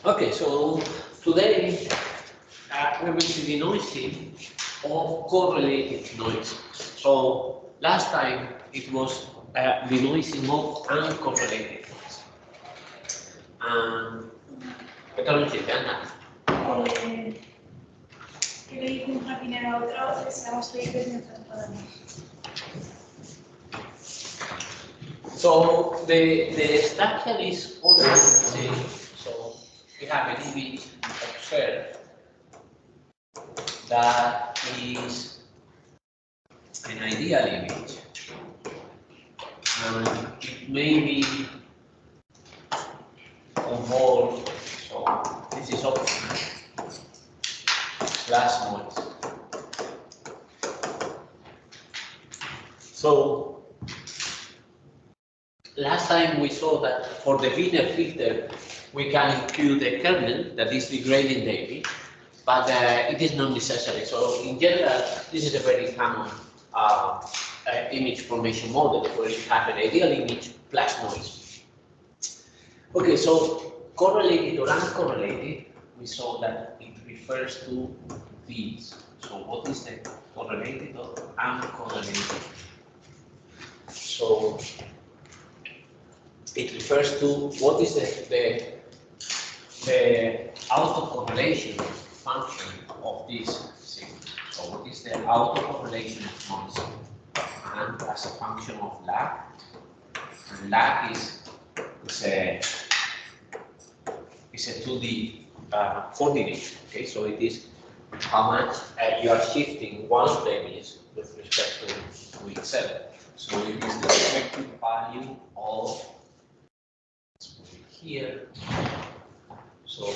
Okay, so today we will see denoising of correlated noise. So last time it was denoising of uncorrelated noise. ¿Qué tal noche, Ana? Que le hice un jardinero a otro, deseamos felices mientras podamos. So the structure is already the same. So we have an image observed that is an ideal image, and it may be convolved. So this is optional slash noise. So last time we saw that for the Wiener filter we can include a kernel that is degrading the image, but it is not necessary. So in general, this is a very common image formation model where you have an ideal image plus noise. Okay, so correlated or uncorrelated, we saw that it refers to these. So what is the correlated or uncorrelated? So it refers to what is the autocorrelation function of this signal. So what is the autocorrelation of noise? And as a function of lag, and lag is a 2D coordinate. Okay, so it is how much you are shifting one of the images with respect to itself. So it is the effective value of, let's put it here. So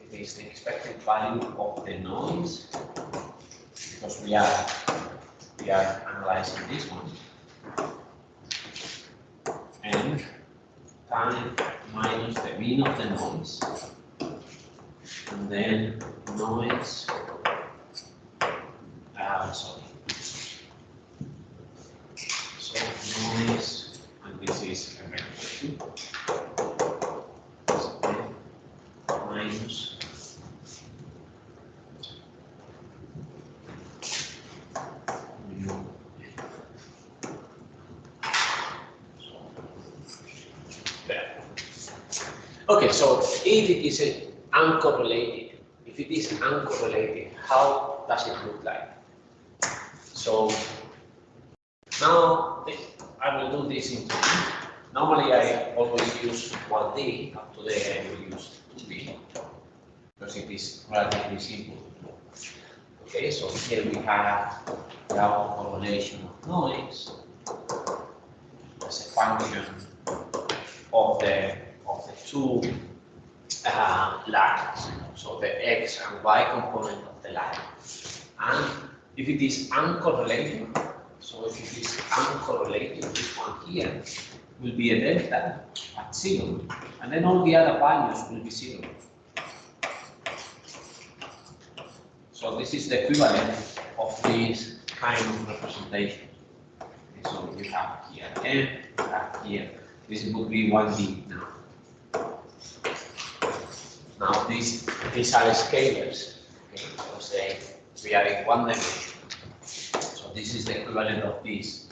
it is the expected value of the noise, because we are analyzing this one, and time minus the mean of the noise, and then noise. Sorry. So noise, and this is a vector 2 minus mu. There. Okay, so if it is uncorrelated, how does it look like? So now I will do this in 2D. Normally I always use 1D, but today I will use 2D because it is relatively simple. Okay, so here we have the autocorrelation of noise as a function of the two lags, so the x and y component of the lag. And if it is uncorrelated, so if it is uncorrelated, this one here will be a delta at 0, and then all the other values will be 0. So this is the equivalent of this kind of representation. Okay, so you have here n, you have here. This would be 1D now. Now these are scalars. Okay, so say we are in one dimension. So this is the equivalent of this.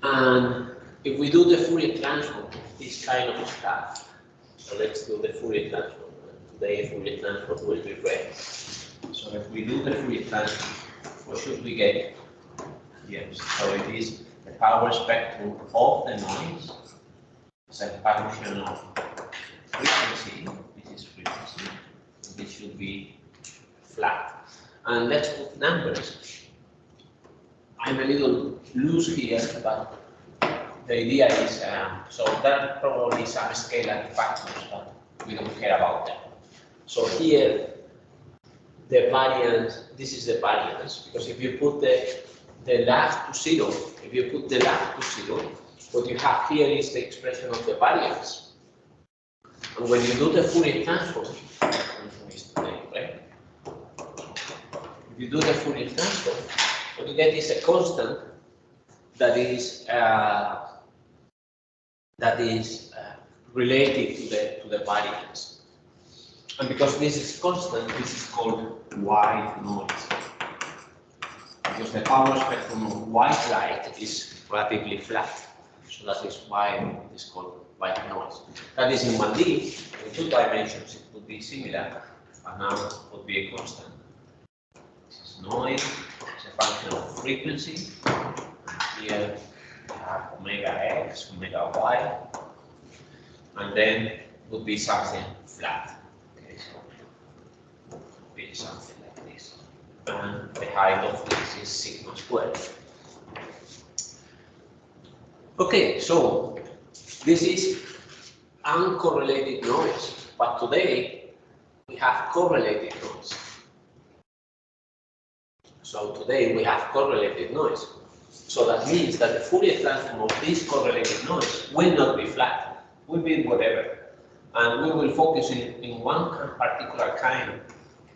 And if we do the Fourier transform of this kind of stuff, so let's do the Fourier transform. Today Fourier transform will be red. So if we do the Fourier transform, what should we get? Yes, so it is the power spectrum of the noise as a function of frequency. This is frequency. So this should be flat. And let's put numbers. I'm a little loose here, but the idea is so that probably some scalar factors, but we don't care about them. So here the variance, this is the variance, because if you put the lag to 0, if you put the lag to 0, what you have here is the expression of the variance. And when you do the Fourier transform, right? If you do the Fourier transform, what you get is a constant that is that is related to the variance. And because this is constant, this is called white noise. Because the power spectrum of white light is relatively flat. So that is why it is called white noise. That is in 1D, in 2 dimensions it would be similar, but now it would be a constant. This is noise, it's a function of frequency. Here we have omega x, omega y, and then it would be something flat. Okay, so it would be something like this. And the height of this is sigma squared. Okay, so this is uncorrelated noise, but today we have correlated noise. So today we have correlated noise. So that means that the Fourier transform of this correlated noise will not be flat, will be whatever. And we will focus in one particular kind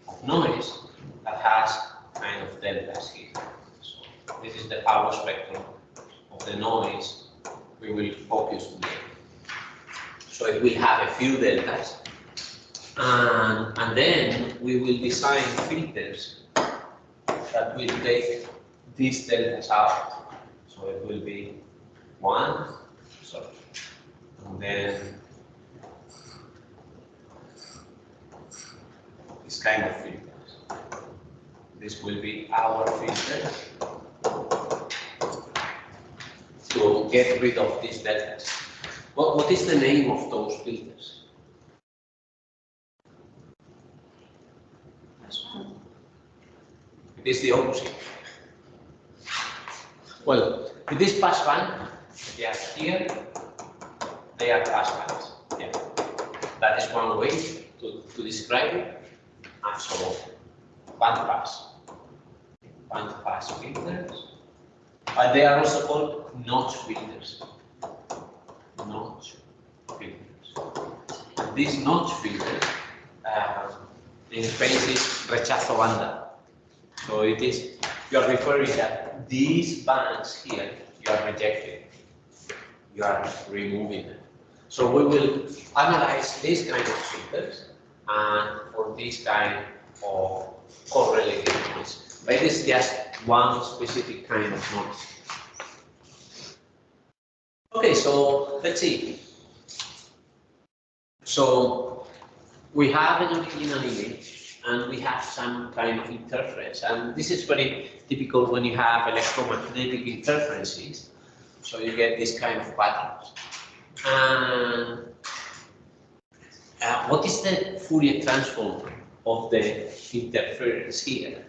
of noise that has kind of deltas here. So this is the power spectrum of the noise we will focus today. So it will have a few deltas, and then we will design filters that will take these deltas out. So it will be and then this kind of filters. This will be our filter to get rid of these deltas. What is the name of those filters? It is the opposite. Well, it is passband. They are here. They are passbands. Yeah. That is one way to describe it. And so, bandpass filters. They are also called notch filters. Notch filters. And these notch filters, in Spanish is rechazo banda. So it is, you are referring that these bands here, you are rejecting. You are removing them. So we will analyze this kind of filters and for this kind of correlated noise. But it is just one specific kind of noise. Okay, so let's see. So we have an original image and we have some kind of interference. And this is very typical when you have electromagnetic interferences. So you get this kind of patterns. And what is the Fourier transform of the interference here?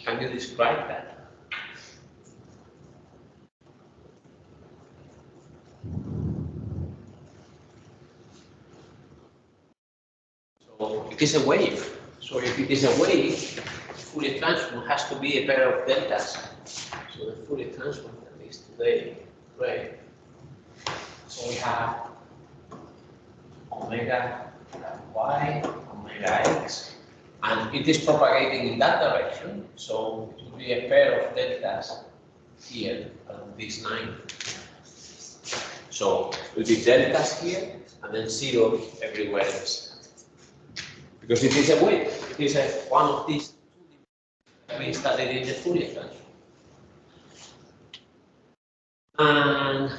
Can you describe that? So it is a wave. So if it is a wave, Fourier transform has to be a pair of deltas. So the Fourier transform that is today, right? So we have omega y, omega x, and it is propagating in that direction. So it will be a pair of deltas here along this line. So it will be deltas here and then zero everywhere else. Because it is a wave, it is one of these that we studied in the Fourier transform. And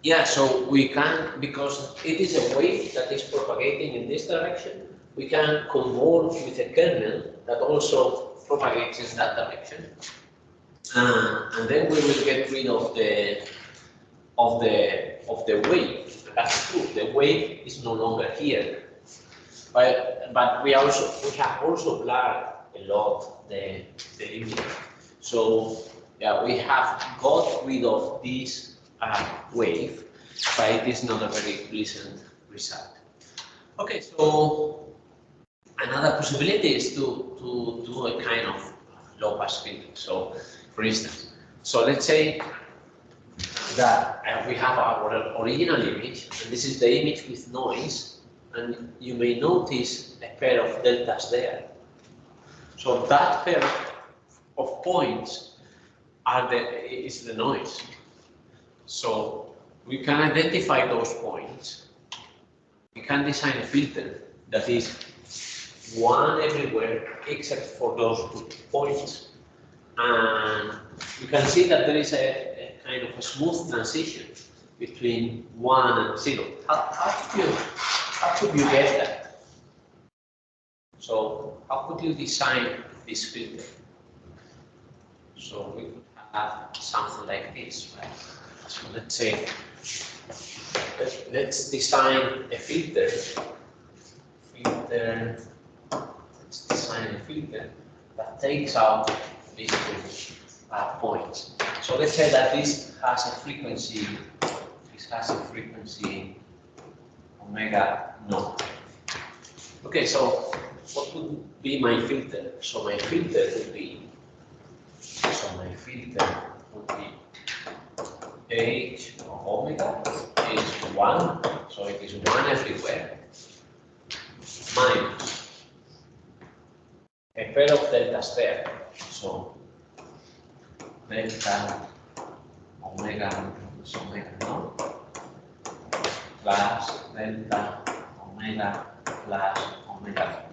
yeah, so we can, because it is a wave that is propagating in this direction, we can convolve with a kernel that also propagates in that direction. And then we will get rid of the wave. That's true. The wave is no longer here. But we have also blurred a lot the image. So yeah, we have got rid of this wave, but it is not a very pleasant result. Okay, so another possibility is to do a kind of low pass filter. So, for instance, so let's say that we have our original image, and this is the image with noise. And you may notice a pair of deltas there. So that pair of points is the noise. So we can identify those points. We can design a filter that is one everywhere except for those 2 points. And you can see that there is a kind of a smooth transition between 1 and 0. How could you get that? So how could you design this filter? So we could have something like this, right? So let's say, let's design a filter. Let's design a filter that takes out these 2 points. So let's say that this has a frequency. This has a frequency omega naught. Okay, so what would be my filter? So my filter would be. H of omega is 1, so it is 1 everywhere, minus a pair of deltas there, so delta omega is omega naught plus delta omega plus omega naught.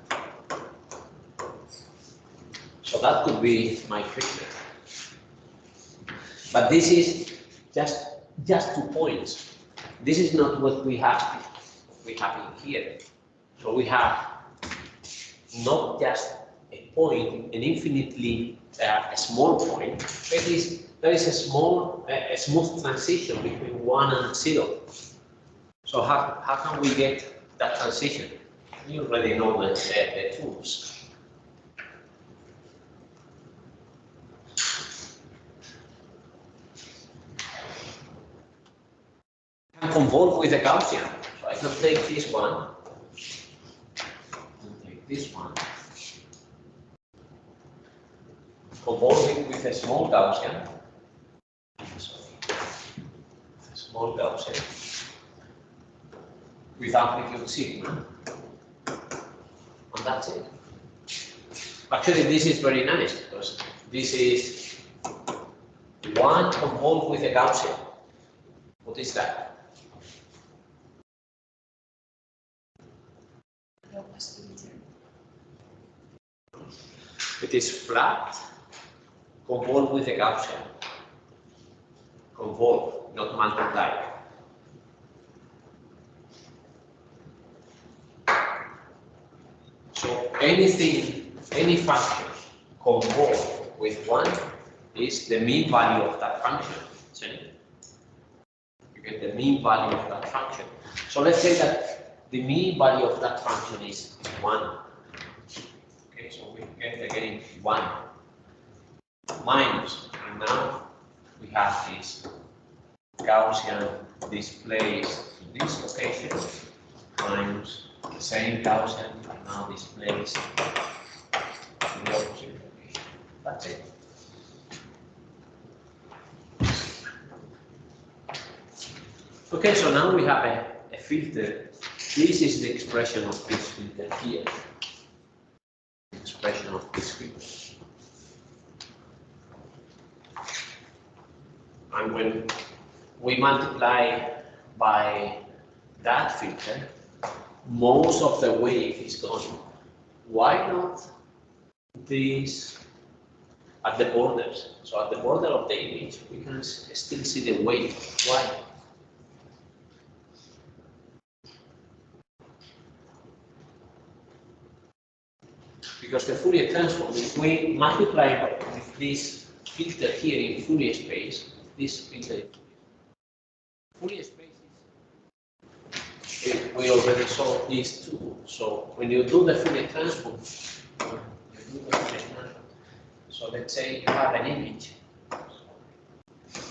So that could be my filter. But this is just 2 points. This is not what we have in here. So we have not just a point, an infinitely small point. There is a smooth transition between 1 and 0. So how can we get that transition? You already know the tools. Convolve with the Gaussian. So I can take this one, and take this one, convolve it with a small Gaussian, with amplitude sigma, and that's it. Actually, this is very nice because this is one convolve with a Gaussian. What is that? It is flat, convolve with a Gaussian. Convolve, not multiply. So any function convolve with 1 is the mean value of that function. See? You get the mean value of that function. So let's say that the mean value of that function is 1. Okay, so we get again 1 minus, and now we have this Gaussian displaced to this location minus the same Gaussian and now displaced to the opposite location. That's it. Okay, so now we have a filter. This is the expression of this filter here. The expression of this filter. And when we multiply by that filter, most of the wave is gone. Why not this at the borders? So at the border of the image, we can still see the wave. Why? Because the Fourier transform, if we multiply with this filter here in Fourier space, this filter in Fourier space, we already saw these two. So when you do the Fourier transform, so let's say you have an image.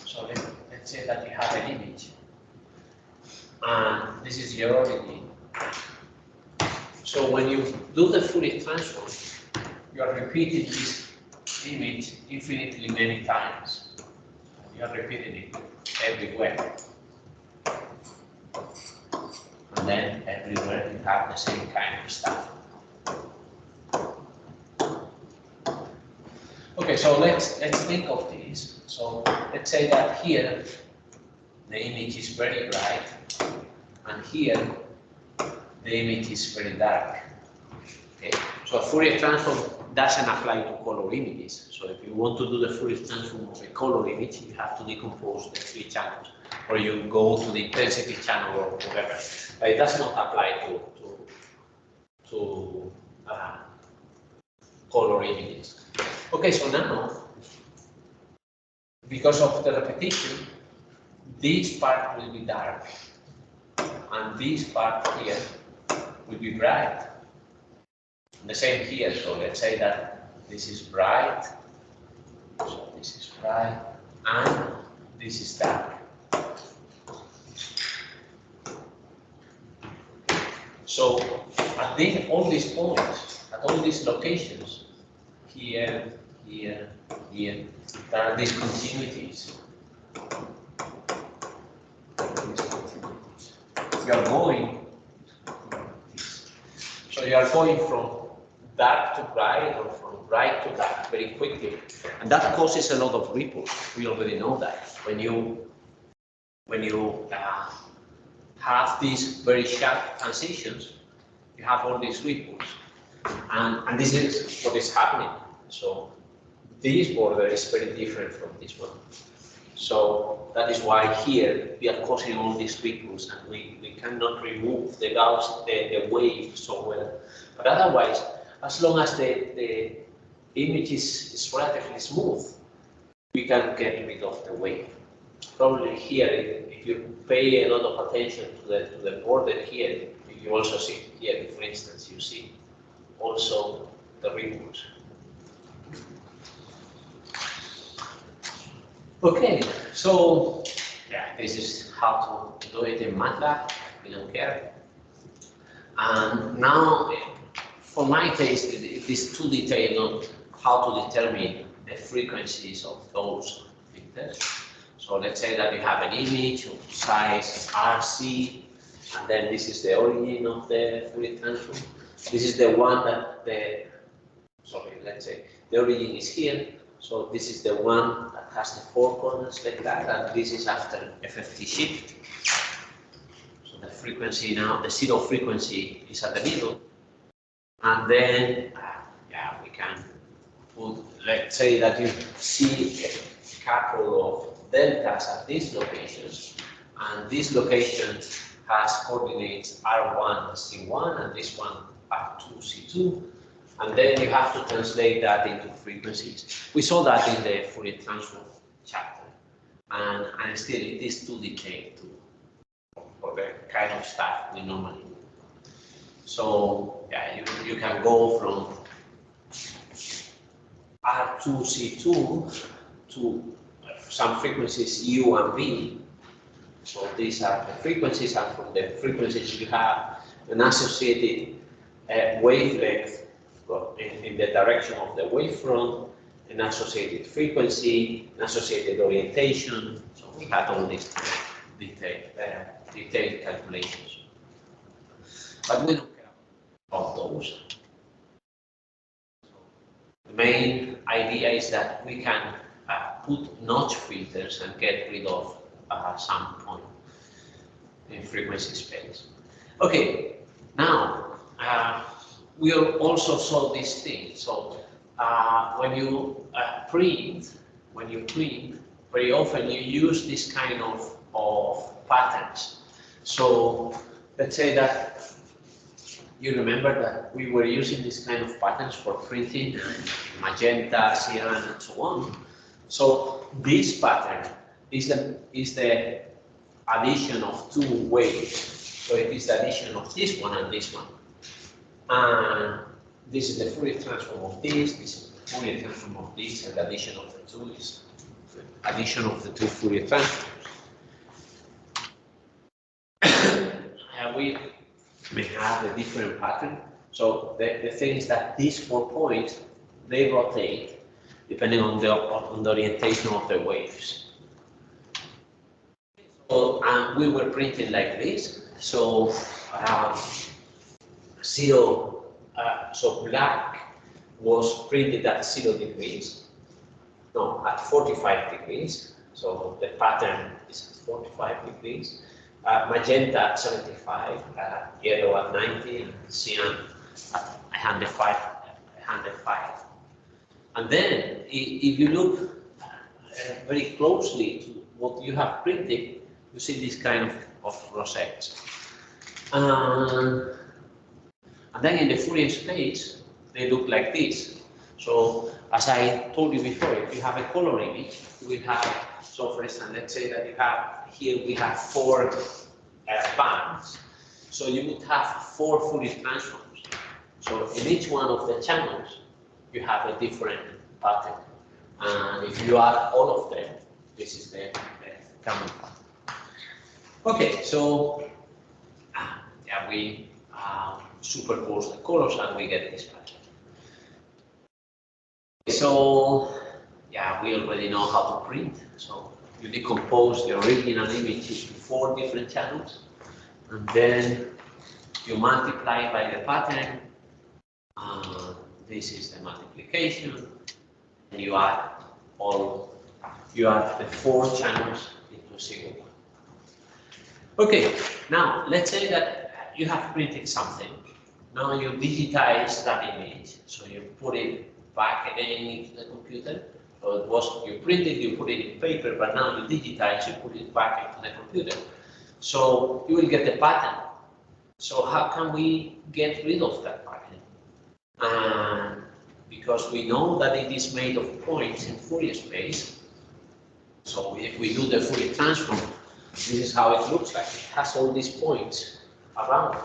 So let's say that you have an image, and this is your origin. So when you do the Fourier transform, you are repeating this image infinitely many times. You are repeating it everywhere. And then everywhere you have the same kind of stuff. Okay, so so let's think of this. So let's say that here the image is very bright, and here the image is very dark. Okay, so a Fourier transform doesn't apply to color images. So if you want to do the Fourier transform of a color image, you have to decompose the 3 channels, or you go to the intensity channel or whatever. But it does not apply to color images. Okay, so now, because of the repetition, this part will be dark, and this part here will be bright. And the same here, so let's say that this is bright, so this is bright, and this is dark. So at all these points, at all these locations, here, here, here, there are these continuities. You are going, so you are going from dark to bright or from bright to dark very quickly, and that causes a lot of ripples. We already know that when you have these very sharp transitions, you have all these ripples, and this is what is happening. So this border is very different from this one. So that is why here we are causing all these ripples, and we cannot remove the wave so well. But otherwise, as long as the image is relatively smooth, we can get rid of the wave. Probably here, if you pay a lot of attention to the border here, you also see here, for instance, you see also the ripples. Okay, so yeah, this is how to do it in MATLAB. We don't care. And now, for my taste, it is too detailed on how to determine the frequencies of those filters. So let's say that you have an image of size RC, and then this is the origin of the Fourier transform. This is the one that let's say the origin is here. So this is the one that has the 4 corners like that, and this is after FFT shift. So the frequency now, the 0 frequency is at the middle. And then, yeah, we can put, let's say that you see a couple of deltas at these locations, and this location has coordinates R1, C1, and this one R2, C2. And then you have to translate that into frequencies. We saw that in the Fourier transform chapter, and still it is too detailed for the kind of stuff we normally do. So yeah, you can go from R2, C2 to some frequencies U and V. So these are the frequencies, and from the frequencies you have an associated wavelength in the direction of the wavefront, an associated frequency, an associated orientation. So we had all these detailed calculations. But we don't care about those. The main idea is that we can put notch filters and get rid of some point in frequency space. Okay, now we also saw this thing. So when you print, very often you use this kind of patterns. So let's say that you remember that we were using this kind of patterns for printing, magenta, cyan, and so on. So this pattern is the addition of 2 waves. So it is the addition of this one and this one. And this is the Fourier transform of this is the Fourier transform of this, and the addition of the 2 is the addition of the 2 Fourier transforms. We may have a different pattern. So the thing is that these 4 points, they rotate depending on the orientation of the waves. So we were printing like this. So 0, so black was printed at 0 degrees, no, at 45 degrees. So the pattern is at 45 degrees. Magenta at 75, yellow at 90, and cyan at 105. And then, if you look very closely to what you have printed, you see this kind of rosettes. And then in the Fourier space, they look like this. So, as I told you before, if you have a color image, you will have, so for instance, let's say that you have, here we have 4 bands. So you would have 4 Fourier transforms. So in each one of the channels, you have a different pattern. And if you add all of them, this is the common pattern. Okay, so yeah, we superpose the colors and we get this pattern. So yeah, we already know how to print. So you decompose the original image into 4 different channels, and then you multiply by the pattern. This is the multiplication, and you add the 4 channels into a single one. Okay, now let's say that you have printed something. Now you digitize that image, so you put it back again into the computer. So it was, you printed, you put it in paper, but now you digitize, you put it back into the computer. So you will get the pattern. So how can we get rid of that pattern? Because we know that it is made of points in Fourier space. So if we do the Fourier transform, this is how it looks like. It has all these points around.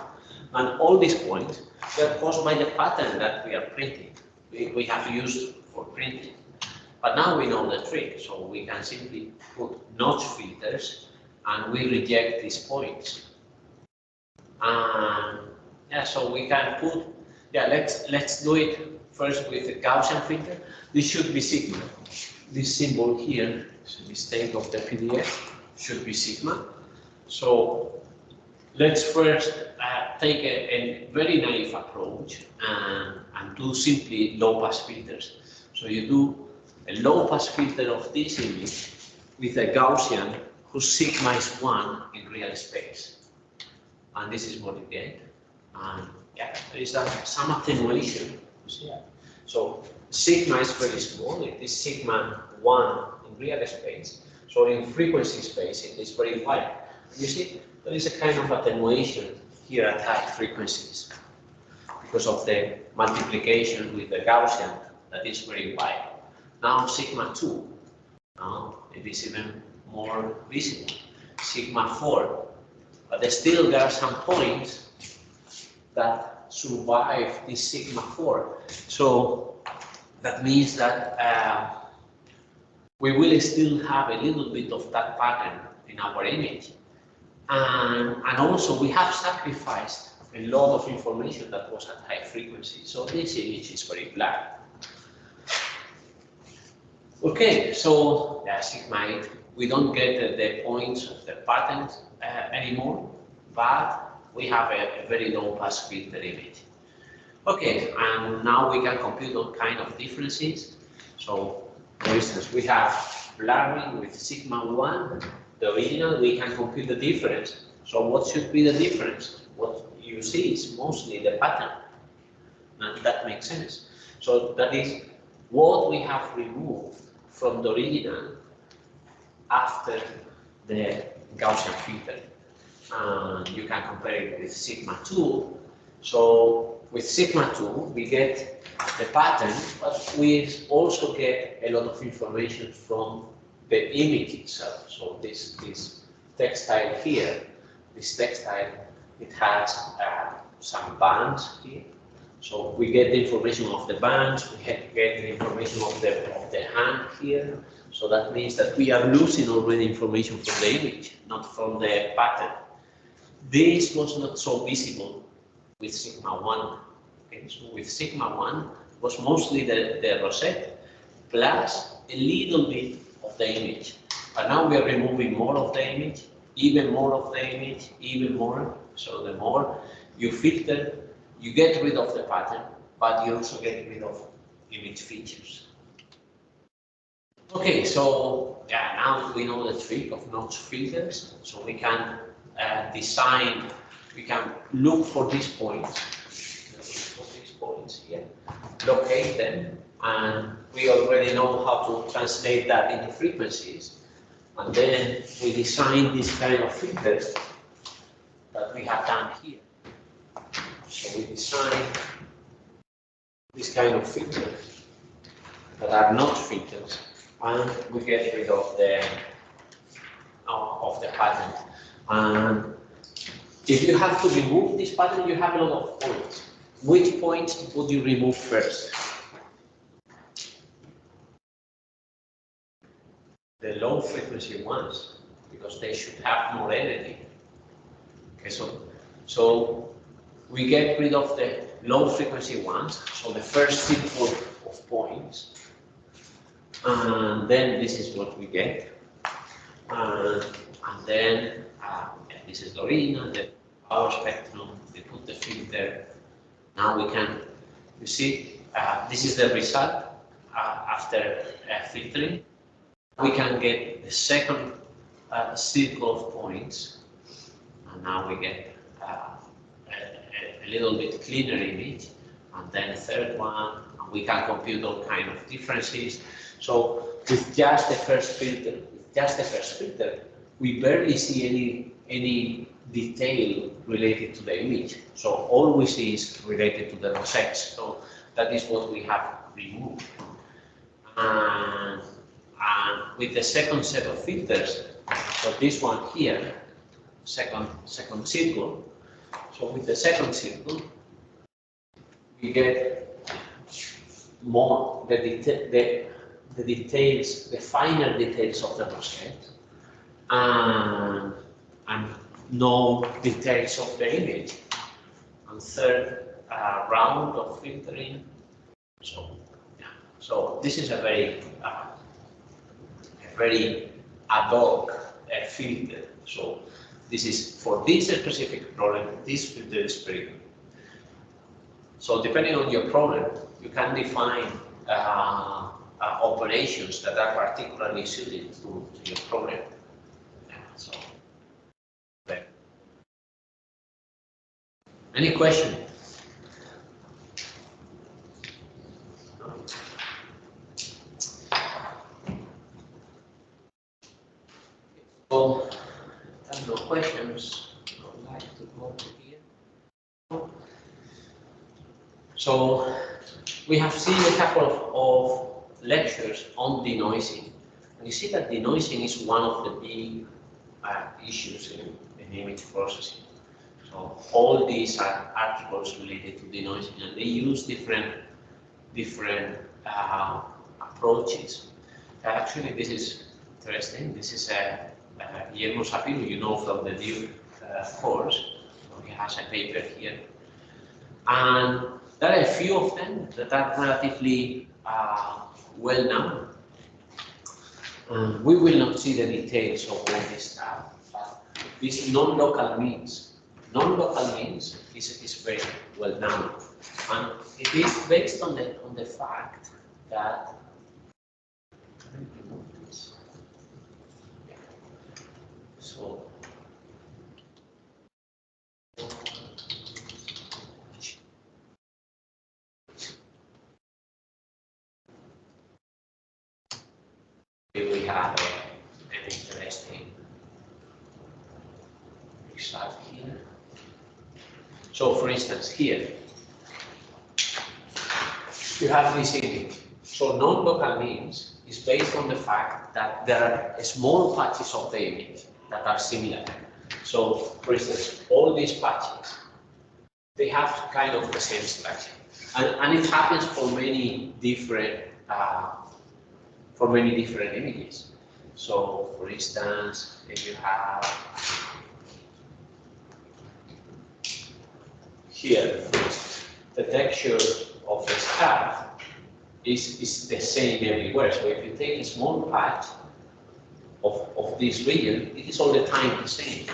And all these points are caused by the pattern that we are printing. We have used for printing. But now we know the trick, so we can simply put notch filters and we reject these points. And yeah, so we can put, yeah, let's do it first with the Gaussian filter. This should be sigma. This symbol here is a mistake of the PDF, should be sigma. So let's first take a very naive approach and do simply low-pass filters. So you do a low-pass filter of this image with a Gaussian whose sigma is 1 in real space. And this is what you get. And yeah, there is some attenuation. So sigma is very small. It is sigma 1 in real space. So in frequency space, it is very wide. You see, there is a kind of attenuation here at high frequencies because of the multiplication with the Gaussian that is very wide. Now sigma 2, now it is even more visible. Sigma 4, but there are some points that survive this sigma 4. So that means that we will still have a little bit of that pattern in our image. And also we have sacrificed a lot of information that was at high frequency. So this image is very black. Okay, so sigma 8, we don't get the points of the patterns anymore, but we have a very low pass filter image. Okay, and now we can compute all kind of differences. So, for instance, we have blurring with sigma 1, the original, we can compute the difference. So what should be the difference? What you see is mostly the pattern. And that makes sense. So that is what we have removed from the original after the Gaussian filter. You can compare it with sigma 2. So with sigma 2, we get the pattern, but we also get a lot of information from the image itself. So this textile here, this textile, it has some bands here. So we get the information of the bands, we get the information of the hand here. So that means that we are losing already information from the image, not from the pattern. This was not so visible with sigma 1. Okay, so with sigma 1 was mostly the rosette plus a little bit of the image. But now we are removing more of the image, even more of the image, even more. So the more you filter, you get rid of the pattern, but you also get rid of image features. Okay, so yeah, now we know the trick of notch filters. So we can design, we can look for these points, here, locate them, and we already know how to translate that into frequencies. And then we design this kind of filters that we have done here. So we design this kind of filters that are not filters, and we get rid of the pattern. And if you have to remove this pattern, you have a lot of points. Which points would you remove first? The low frequency ones, because they should have more energy. Okay, so we get rid of the low frequency ones, so the first circle of points, and then this is what we get. And then this is Lorena, the power spectrum, they put the filter. Now we can, you see, this is the result after filtering. We can get the second circle of points, and now we get a little bit cleaner image, and then a third one, and we can compute all kind of differences. So with just the first filter, we barely see any detail related to the image. So all we see is related to the rosettes. So that is what we have removed. And with the second set of filters, so this one here, second circle. So with the second circle, we get more the details, the finer details of the rosette, and no details of the image. And third round of filtering. So yeah, so this is a very ad hoc filter. So this is for this specific problem. This filter is very good. So depending on your problem, you can define operations that are particularly suited to your problem. Yeah, so, okay. Any question? So, if there are no questions, I would like to go to here. So, we have seen a couple of lectures on denoising. And you see that denoising is one of the big issues in image processing. So all these are articles related to denoising, and they use different approaches. Actually, this is interesting. This is Guillermo Sapiro, you know, from the Duke course. So he has a paper here. And there are a few of them that are relatively well known. We will not see the details of all this stuff, but this non-local means. Non-local means is very well known, and it is based on the fact that so we have an interesting result here. So, for instance, here you have this image. So, non-local means is based on the fact that there are small patches of the image that are similar. So, for instance, all these patches, they have kind of the same structure, and it happens for many different images. So, for instance, if you have here, the texture of the scarf is the same everywhere. So if you take a small patch of this region, it is all the time the same.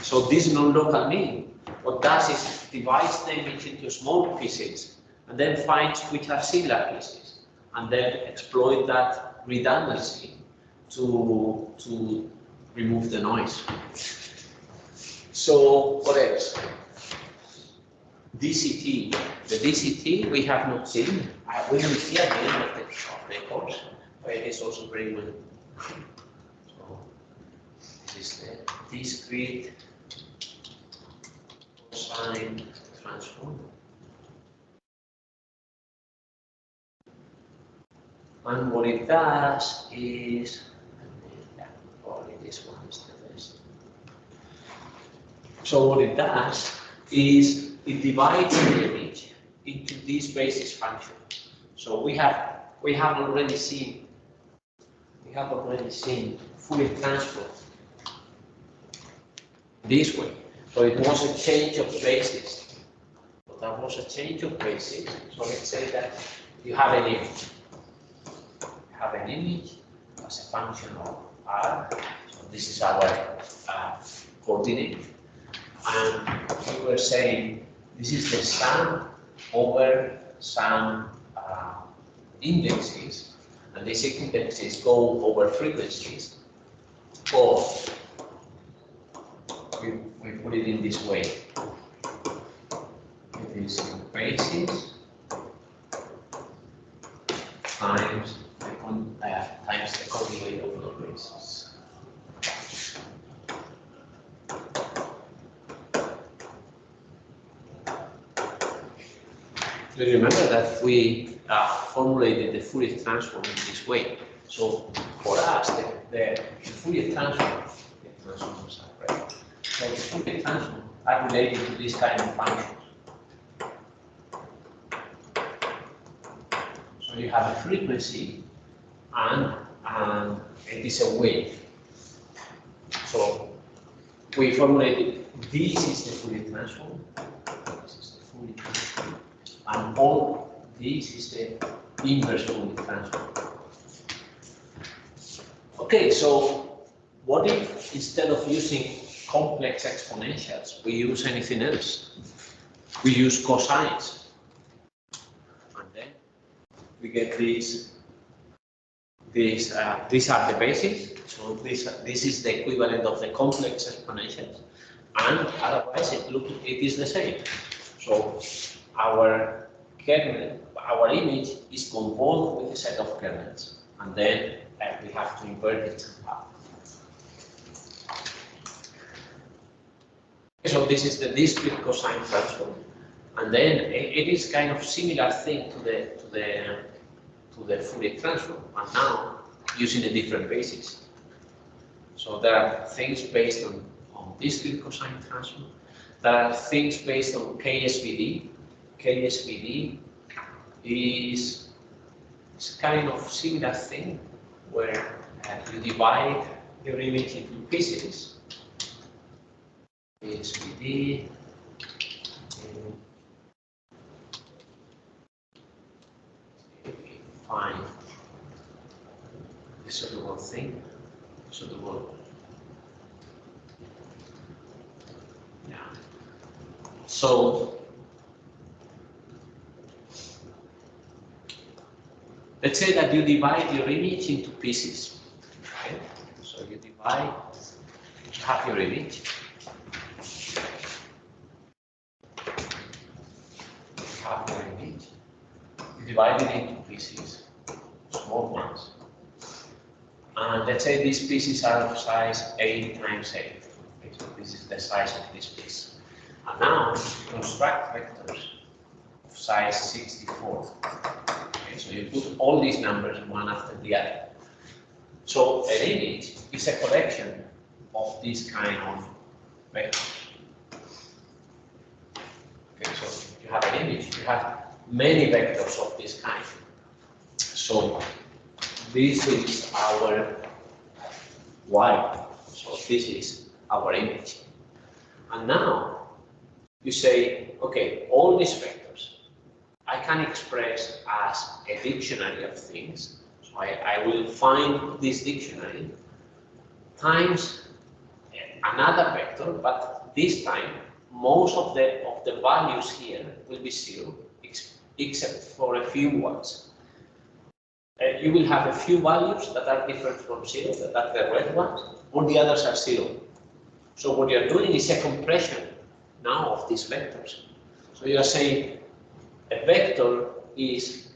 So this non-local mean, what does is divides the image into small pieces and then finds which are similar pieces, and then exploit that redundancy to remove the noise. So what else? DCT. The DCT we have not seen. We will see at the end of the course, but it is also very well. So this is the discrete cosine transform. And what it does is, probably this one is the best. So what it does is it divides the image into these basis functions. So we have already seen Fourier transform this way. So it was a change of basis. So that was a change of basis. So let's say that you have an image. You have an image as a function of R. So this is our coordinate. And we were saying this is the sum over some indexes, and these indexes go over frequencies, or we put it in this way. It is basis times the coordinate of the basis. You remember that we formulated the Fourier transform in this way. So for us, the Fourier transform, the transforms are right. So the Fourier transform are related to this kind of functions. So you have a frequency and it is a wave. So we formulated this is the Fourier transform. This is the Fourier transform. And all this is the inverse Fourier transform. Okay, so what if instead of using complex exponentials, we use anything else? We use cosines. And then we get these are the bases. So this is the equivalent of the complex exponentials. And otherwise it is the same. So our kernel, our image is composed with a set of kernels, and then we have to invert it somehow. So this is the discrete cosine transform, and then it is kind of similar thing to the Fourier transform, and now using a different basis. So there are things based on discrete cosine transform. There are things based on KSVD. KSVD is kind of similar thing where you divide your image into pieces. KSVD. Find the suitable thing, suitable. Yeah. So let's say that you divide your image into pieces, right? So you have your image. You divide it into pieces, small ones. And let's say these pieces are of size 8 times 8. Okay, so this is the size of this piece. And now construct vectors of size 64. Okay, so you put all these numbers one after the other. So an image is a collection of this kind of vectors. Okay, so you have an image, you have many vectors of this kind. So this is our Y. So this is our image. And now you say, okay, all these vectors I can express as a dictionary of things. So I will find this dictionary times another vector, but this time most of the values here will be 0, except for a few ones. you will have a few values that are different from 0, that are the red ones, all the others are 0. So what you're doing is a compression now of these vectors. So you're saying a vector is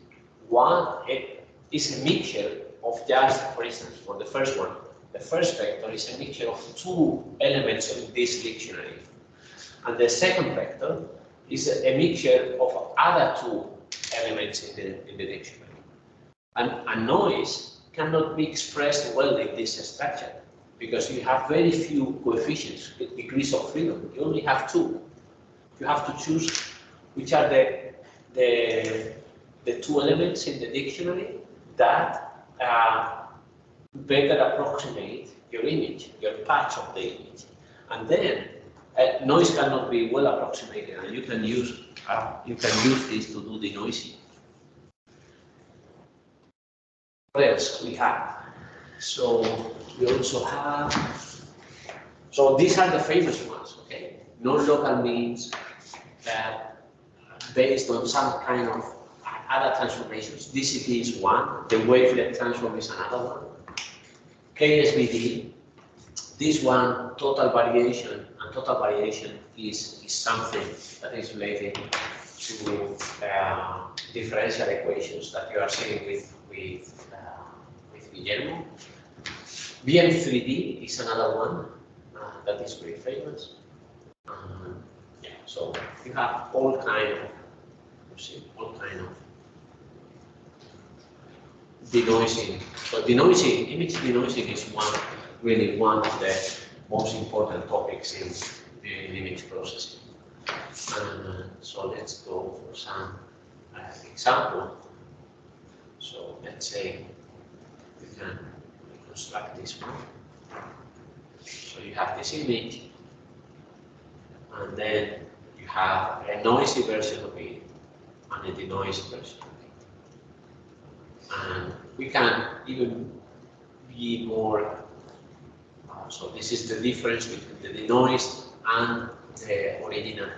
a mixture of just, for instance, for the first one, the first vector is a mixture of 2 elements in this dictionary. And the second vector is a mixture of other 2 elements in the dictionary. And noise cannot be expressed well in this structure because you have very few coefficients, degrees of freedom. You only have 2. You have to choose which are the 2 elements in the dictionary that better approximate your image, your patch of the image. And then noise cannot be well approximated, and you can use this to do denoising. What else we have? So we also have. So these are the famous ones, okay? Non-local means based on some kind of other transformations. DCT is one. The wavelet transform is another one. KSVD. This one, total variation, and total variation is something that is related to differential equations that you are seeing with Guillermo. BM3D is another one that is very famous. Yeah, so you have all kind of denoising. So denoising, image denoising is really one of the most important topics in image processing. So let's go for some example. So let's say we can reconstruct this one. So you have this image, and then you have a noisy version of it and a denoised version of it. And we can even be more. So this is the difference between the denoised and the original.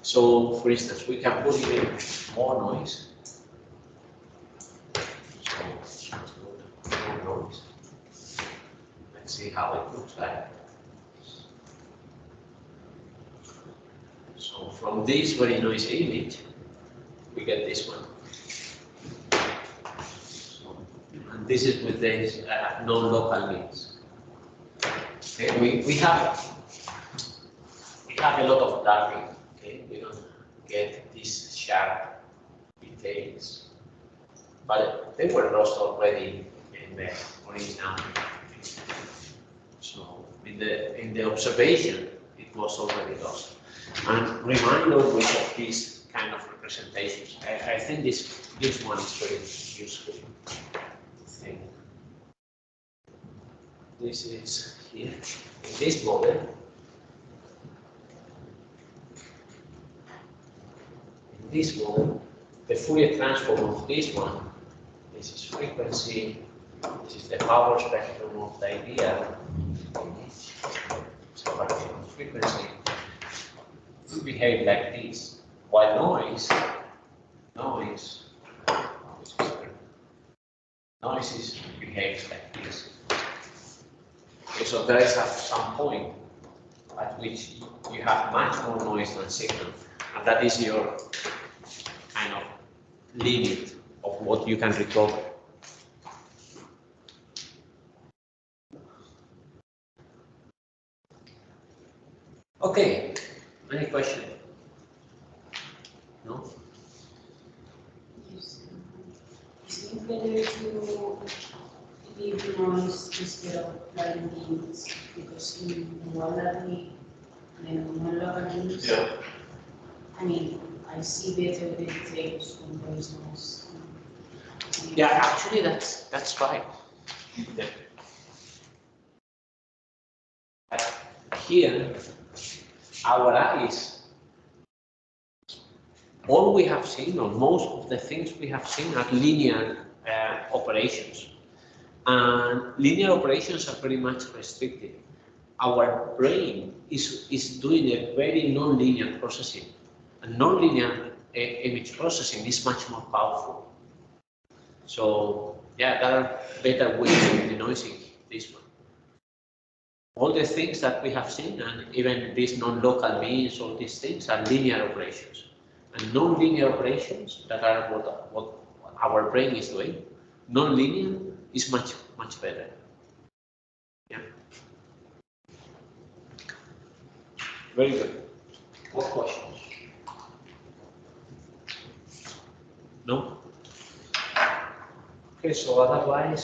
So, for instance, we can put even more noise. So, more noise. Let's see how it looks like. So, from this very noisy image, we get this one. So, and this is with this non-local means. Okay, we have a lot of darkening. Okay, we don't get these sharp details, but they were lost already in the original. So in the observation, it was already lost. And remind always of these kind of representations. I think this one is very useful. Thing. This is here in this model. In this model, the Fourier transform of this one, this is frequency, this is the power spectrum of the ideal image. So frequency will behave like this, while noise behaves like this. Okay, so there is some point at which you have much more noise than signal, and that is your kind of limit of what you can recover. Okay, any question? No? Yes. Is it better to leave noise instead of playing games? Because in one level, Yeah. I mean, I see better the details when there is noise. Yeah, actually that's right. Yeah. Here, our eyes, all we have seen, or most of the things we have seen, are linear operations. And linear operations are very much restricted. Our brain is doing a very non-linear processing. And non-linear image processing is much more powerful. So yeah, there are better ways of denoising this one. All the things that we have seen, and even these non-local means, all these things are linear operations. And non-linear operations that are what our brain is doing, non-linear is much better. Yeah. Very good. What questions? No? Okay, so otherwise